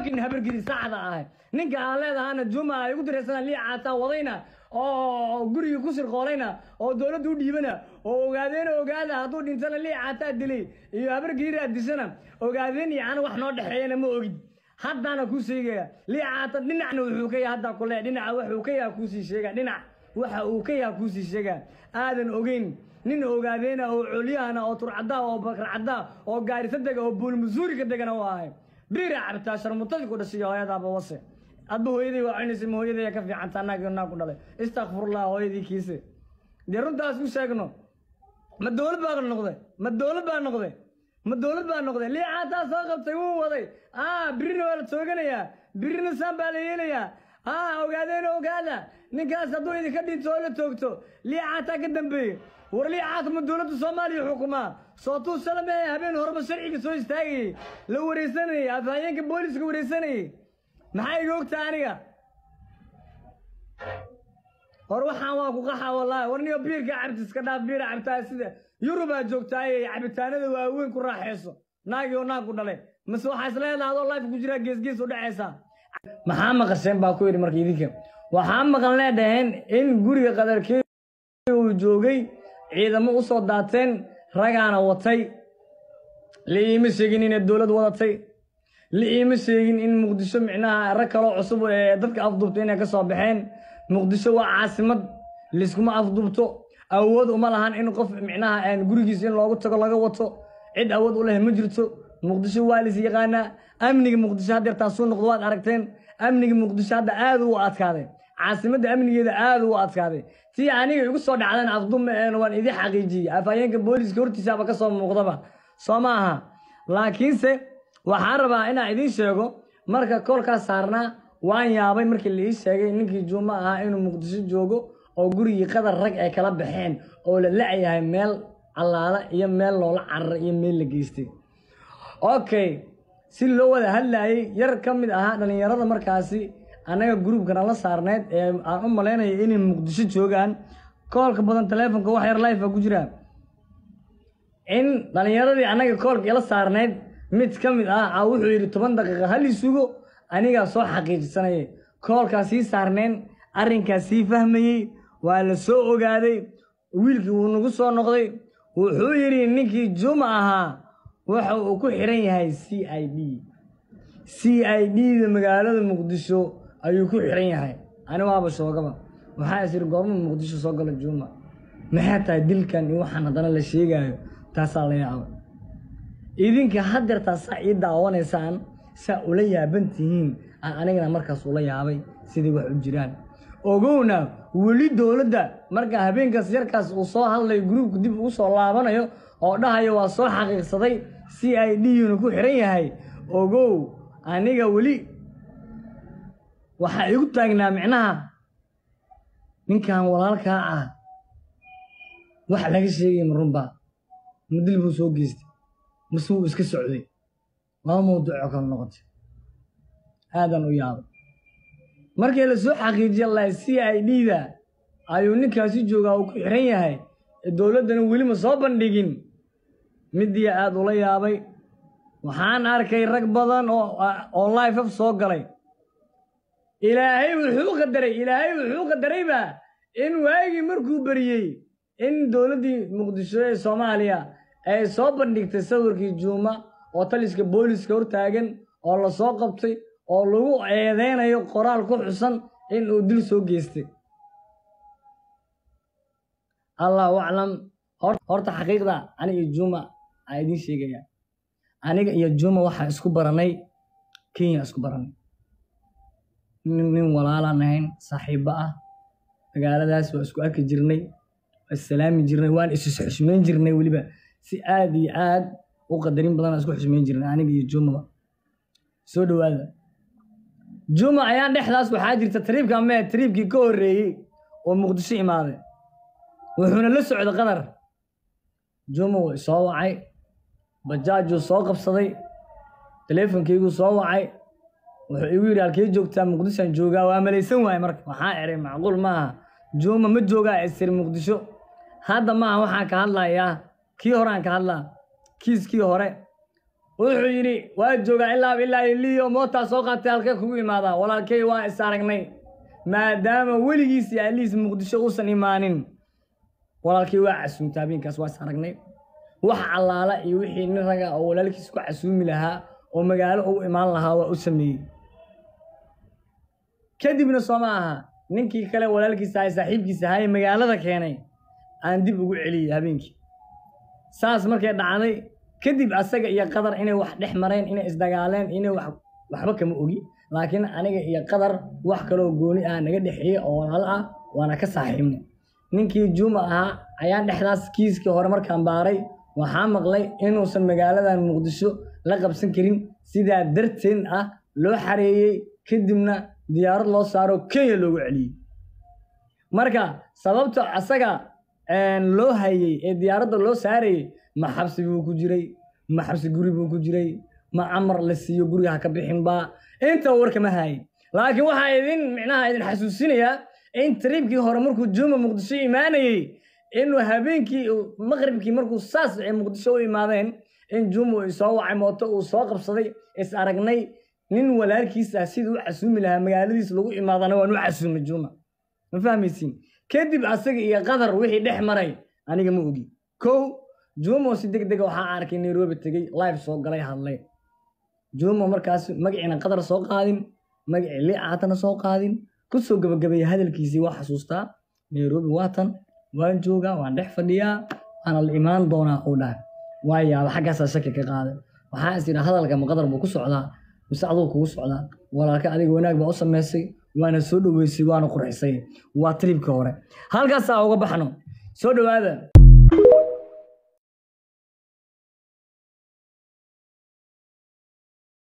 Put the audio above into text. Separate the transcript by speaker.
Speaker 1: fucking habargidi saacada ah ninka aan leedahana Juma ay ugu direysana lii caata wadayna oo guriga ku sirqoolayna oo dawladdu u dhiibana oo ogaada haduu dhintana lii caata dilay iyo habargidi adisana ogaadeen yaana wax noo dhaxeeyana ma ogid haddana ku sheegaya lii caata dhinacna wuxuu ka yahay hadda kule dhinaca wuxuu ka yahay ku sii sheega dhinac waxa uu ka yahay ku sii sheega aadan ogeyn nin ogaadeen oo culiyana oo turcada oo bakracada oo gaarisa daga oo buul Missouri ka dagana waahay bira cabta sharmutadi ku dhashay hooyadaaba wase adba hooyadii waa inaysan hooyadii ka fiican taanaagna ku dhalay astaghfirullah hooyadii kiise deeruntaas ku sheegno ma dawlad baa noqday lii caata soo qabtay wuu waday birina waa la tooganaya birina sambaa la yeelaya ogaada ninkaas hadduu idinka dhinto oo la toogto lii caata ka dambeeyey war lii caata ma dawladda Soomaaliya xukumaa sootuu salame habeen horba sharciga soo istaagay la wareysanayay afhayeenka booliska wareysanayay maxay iga ogtaa aniga war waxaan waa ku qaxa wallahi warniyo biirka cabtiska dhaaf biira cabtaa sida Yuruba joogtay cabitaanada waaweyn ku raaxayso naagi oo naag ku dhalay mise waxa isleedahay adoo life ku jira gees u dhacaysa maxaa maqasheen baa ku yiri markii idinka waxaa maqan leedaheen in guriga qadarkii uu joogay ciidamo u soo daateen ragaana watay liima sheegin in dawlad wadatay liima sheegin in Muqdisho micnaha rag kale cusub ee dadka afduubtay inay ka soo baxeen Muqdisho waa caasimad liskuma afduubto awood uma lahan in qof micnaha aan gurigiisa in loogu tago laga wato cid awood u leh ma jirto Muqdisho waa la yaqaana amniga Muqdisho hadda taasoo noqdo waad aragteen amniga Muqdisho hadda aad u adkaaday caasimadda amnigeeda aad u adkaaday tii aniga igu soo dhacdan afduum waan idin xaqiijiyay afayeenka booliska hortiisa ka soo muuqdaba Soomaha laakiinse waxaan rabaa inaan idin sheego marka koolka saarnaa waan yaabay markii la ii sheegay ninkii Juma ahaa inuu Muqdisho joogo oo gurigii qadar rag ay kala baxeen oo la laayahay meel allaala iyo meel loola carar iyo meel la geystay okay si loo wada hadlayay yar kamid aha dhalinyarada markaasi anaga groupkan la saarneed ee aan u maleynay inay Muqdisho joogaan koolka badan telefoonka wax yar live ku jira in dhalinyaradii anaga koolka la saarneed mid kamid ah wuxuu yiri 10 daqiiqo hal isugo aniga soo xaqiijinay koolkaasi saarneen arrinkaasi fahmayay waa la soo ogaaday wiilkii uu nagu soo noqday wuxuu yiri ninkii Juma ahaa waxa uu ku xiran yahay CID da magaalada Muqdisho ayuu ku xiran yahay ani waaba shoogaba waxa isir goorma Muqdisho soo gala Juma maxay tahay dilkan iyo waxaan hadana la sheegayo taas la yaabo idinka hadarta saciid daawaneysaan saa ula yaabantihiin anigana markaas ula yaabay sidii wax u jiraan ogowna wali dawladda marka habeenkaas yarkaas uu soo hadlay groupka dib u soo laabanayo oo dhahayo waa soo xaqiiqsaday CID uu ku xiran yahay ogow aniga wali waxa igu taagnaa micnaha ninkan walaalka wax laga sheegay marunba mudil buu soo geystay مسوي اسك سعودي ما موضوع كان نقطة هذا وياه مركي لسوء حقيقي الله CID ذا أيوني كاسي جوجا وكحرية هاي الدولة دنا ولي مصابن ديجين مدي هذا ولا يابي وحان أركي ركبضان أو لايف في صوق علي إلهي والحقوق الدري با إن واجي مركو بريء إن دولة دي مقدسة صوماليا ay soo bandhigtay sawirkii Juma oo taliska booliska hortaagan oo la soo qabtay oo lagu eedeynayo qoraal ku xusan in uu dil soo geystay Allahu a'lam horta xaqiiqda aniga iyo Juma ay idin sheegaya aniga iyo Juma waxa isku baranay Kenya isku baranay nin walaalanayn saaxiibo ah magaaladaas waa isku arki jirnay assalaami jirnay waan isu xishmeyn jirnay waliba si aad iyo aad u qadarin badan isku xismeyn jirnay aniga iyo Juma soo dhawaada Juma ayaan dhexdaas waxa jirta tripkii ka horeeyay oo Muqdisho imaaday wuxuuna la socday qadar Juma way soo wacay bajaaju soo qabsaday teleefankaygu soo wacay wuxuu igu yiri halkee joogtaa Muqdisho aan joogaa waa malaysan waay marka waxa eray macquul maaha Juma ma joogaa isir Muqdisho hadda ma waxa ka hadlayaa kii hore aan ka hadlaa kiiskii hore wuxuu yidhi waa joogaa ilaa liyo mootaa soo qaatay halkee kugu imaadaa walaalkay waa is aragnay maadaama weligiis iyo aliis muqdisho uusan imaanin walaalkay waa casuumta habeenkaas waa is aragnay wax allaala iyo wixii nin raga oo walaalkiis ku casuumi lahaa oo magaalo u imaan lahaa waa u sameeyey kadibna soo ma aha ninkii kale walaalkiisa ay saaxiibkiisa ahay magaalada keenay aan dib ugu celiyey habeenkii saas markay dhacday kadib asaga iyo qadar inay wax dhex mareen inay isdagaaleen inay waxba kama ogi laakiin aniga iyo qadar wax kaloo gooni ah naga dhexeeyay oo walaal ah waana ka saaxiibnay ninkii Juma ahaa ayaan dhexdaas kiiskii hore markaan baaray waxaa maqlay inuusan magaaladan Muqdisho la qabsan karin sidaa darteen ah loo xareeyay kadibna diyaarad loo saaro Kenya loogu celiyay marka sababta asaga loo hayay ee diyaaradda loo saaray ma xabsi buu ku jiray ma xabsi guri buu ku jiray ma amar la siiyo guriga ka bixin ba inta warka ma hay laakiin waxa idin micnaha idin xasuusinaya in tripkii hore markuu Juma Muqdisho imaanayay inuu habeenkii maqribkii markuu saas ay Muqdisho u imaadeen in Juma uu soo wacay mooto uu soo qabsaday is aragnay nin walaalkiisa sidoo casuumi lahaa magaaladiis lagu imaadana waa uu casuumay Juma ma fahmaysiin kadib asaga iyo qadar wixii dhex maray aniga ma ogi Juma si degdeg waxa arkay Nairobi tagay live soo galay hadlay Juma markaas magaciina qadar soo qaadin magaci liicatana soo qaadin ku soo gabagabay hadalkiisii wax xasuustaa Nairobi waatan waan joogaa waan dhex fadhiyaa ana la imaan doonaa oo dhan waaya xagaas shaki ka qaaday waxa isira hadalka ma qadar buu ku socdaa mise adoo kugu socdaa walaalka adiga wanaag baa u sameysay waana soo dhaweysay waana qurxisay waa tripka hore halkaas uga baxno soo dhawaada